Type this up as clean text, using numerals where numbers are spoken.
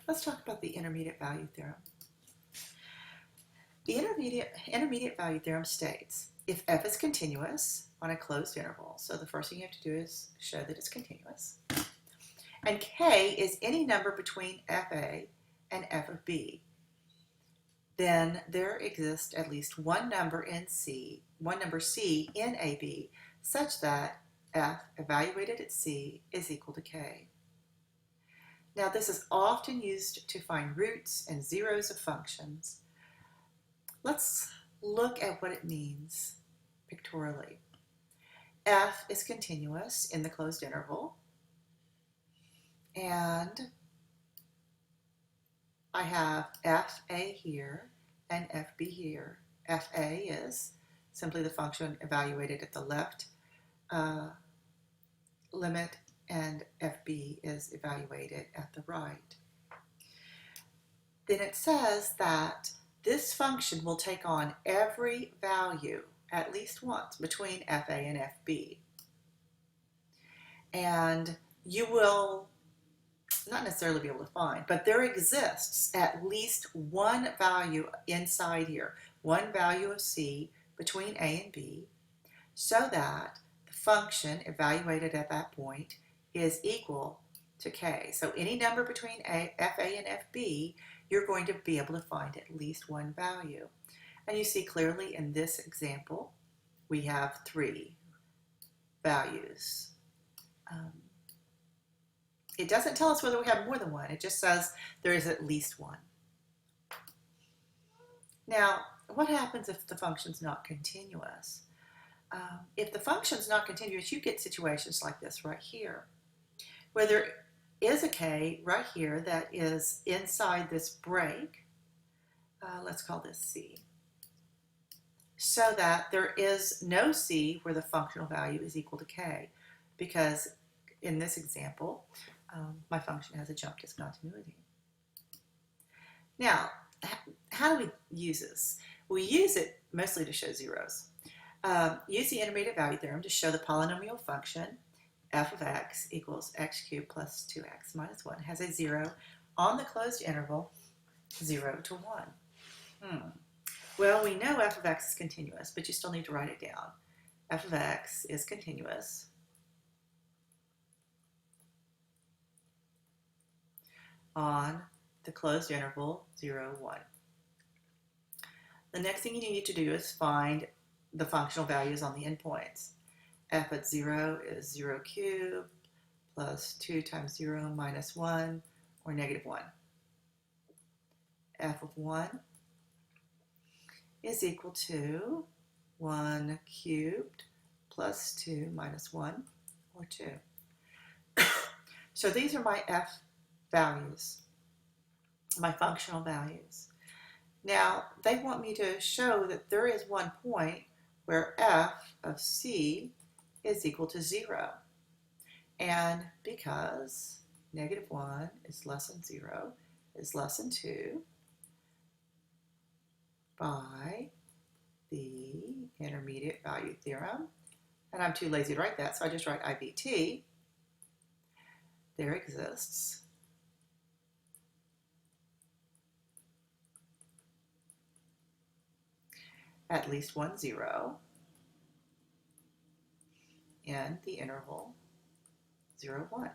Let's talk about the intermediate value theorem. The intermediate value theorem states if f is continuous on a closed interval, so the first thing you have to do is show that it's continuous, and k is any number between fa and f of b, then there exists at least one number c in AB such that f evaluated at c is equal to k. Now this is often used to find roots and zeros of functions. Let's look at what it means pictorially. F is continuous in the closed interval, and I have FA here and FB here. FA is simply the function evaluated at the left limit, and FB is evaluated at the right. Then it says that this function will take on every value at least once between FA and FB. And you will not necessarily be able to find, but there exists at least one value inside here, one value of C between A and B, so that the function evaluated at that point is equal to K. So any number between FA and FB, you're going to be able to find at least one value. And you see clearly in this example, we have 3 values. It doesn't tell us whether we have more than one. It just says there is at least one. Now, what happens if the function's not continuous? If the function's not continuous, you get situations like this right here, where there is a k right here that is inside this break. Let's call this C. So that there is no C where the functional value is equal to k, because in this example, my function has a jump discontinuity. Now, how do we use this? We use it mostly to show zeros. Use the intermediate value theorem to show the polynomial function f of x equals x cubed plus 2x minus 1 has a 0 on the closed interval 0 to 1. Well, we know f of x is continuous, but you still need to write it down. F of x is continuous on the closed interval 0, 1. The next thing you need to do is find the functional values on the endpoints. F at 0 is 0 cubed plus 2 times 0 minus 1, or negative 1. F of 1 is equal to 1 cubed plus 2 minus 1, or 2. So these are my F values, my functional values. Now, they want me to show that there is one point where f of c is equal to 0. And because negative 1 is less than 0 is less than 2 by the intermediate value theorem, and I'm too lazy to write that, so I just write IVT, there exists at least one 0 in the interval 0, 1.